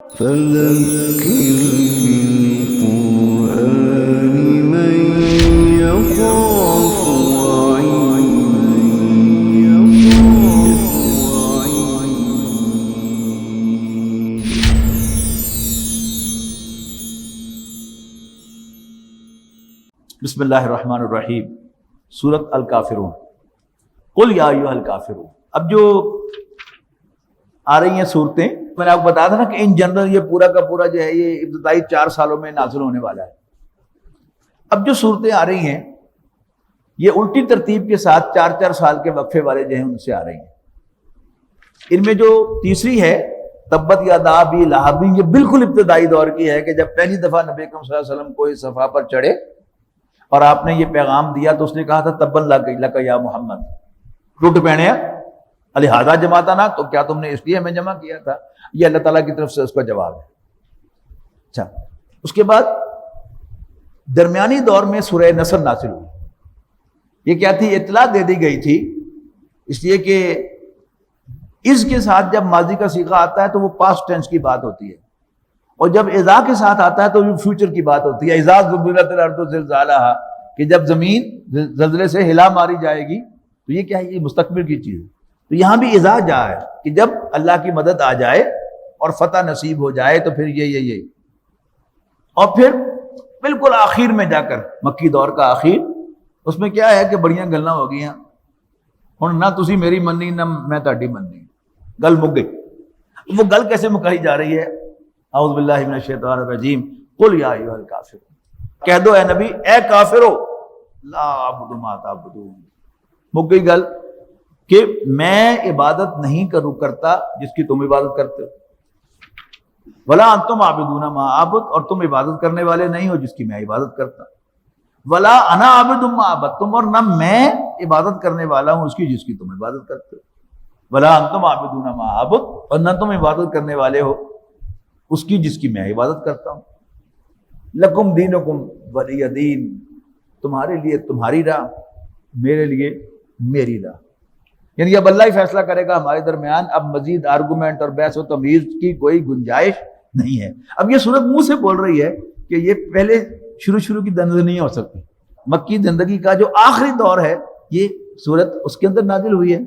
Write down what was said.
فذكر بالقرآن من يخاف بسم اللہ الرحمن الرحیم، سورۃ الکافرون۔ قل یا ایھا الکافرون۔ اب جو آ رہی ہیں صورتیں، میں نے آپ کو بتایا تھا نا کہ ان جنرل یہ پورا کا پورا جو ہے یہ ابتدائی 4 سالوں میں نازل ہونے والا ہے۔ اب جو صورتیں آ رہی ہیں یہ الٹی ترتیب کے ساتھ 4 سال کے وقفے والے جو ہیں ان سے آ رہی ہیں۔ ان میں جو تیسری ہے تبت یدا ابی لہب، یہ بالکل ابتدائی دور کی ہے کہ جب پہلی دفعہ نبی اکرم صلی اللہ علیہ وسلم کو اس صفحہ پر چڑھے اور آپ نے یہ پیغام دیا تو اس نے کہا تھا تبا لک یا محمد، ٹوٹ پڑے لہذا جماتا نا، تو کیا تم نے اس لیے ہمیں جمع کیا تھا؟ یہ اللہ تعالیٰ کی طرف سے اس کا جواب ہے۔ اچھا، اس کے بعد درمیانی دور میں سورہ نصر نازل ہوئی۔ یہ کیا تھی؟ اطلاع دے دی گئی تھی، اس لیے کہ اس کے ساتھ جب ماضی کا صیغہ آتا ہے تو وہ پاسٹ ٹینس کی بات ہوتی ہے، اور جب اذا کے ساتھ آتا ہے تو وہ فیوچر کی بات ہوتی ہے۔ اذا زلزلت الارض زلزالہا، کہ جب زمین زلزلے سے ہلا ماری جائے گی، تو یہ کیا ہے؟ یہ مستقبل کی چیز ہے۔ تو یہاں بھی اذا جا ہے کہ جب اللہ کی مدد آ جائے اور فتح نصیب ہو جائے تو پھر یہ اور پھر بالکل آخر میں جا کر مکی دور کا آخر، اس میں کیا ہے کہ بڑیاں گلاں ہو گئی ہیں، ہن نہ تسی میری مننی نہ میں تہاڈی مننی، گل مک گئی۔ وہ گل کیسے مکائی جا رہی ہے؟ اعوذ باللہ من الشیطان الرجیم، قل یا ایھا الکافرون، کہہ دو اے نبی، اے کافرو، لا اعبد ما تعبدون، مک گئی گل کہ میں عبادت نہیں کرتا جس کی تم عبادت کرتے ہو، ولا انتم عابدون ما اعبد، اور تم عبادت کرنے والے نہیں ہو جس کی میں عبادت کرتا، ولا انا عابد ما عبدتم، اور نہ میں عبادت کرنے والا ہوں اس کی جس کی تم عبادت کرتے ہو، ولا انتم عابدون ما اعبد، اور نہ تم عبادت کرنے والے ہو اس کی جس کی میں عبادت کرتا ہوں، لکم دینکم ولی دین، تمہارے لیے تمہاری راہ، میرے لیے میری راہ۔ یعنی اب اللہ ہی فیصلہ کرے گا ہمارے درمیان، اب مزید آرگومنٹ اور بحث و تمیز کی کوئی گنجائش نہیں ہے۔ اب یہ سورت منہ سے بول رہی ہے کہ یہ پہلے شروع کی زندگی نہیں ہو سکتی، مکی زندگی کا جو آخری دور ہے یہ سورت اس کے اندر نازل ہوئی ہے۔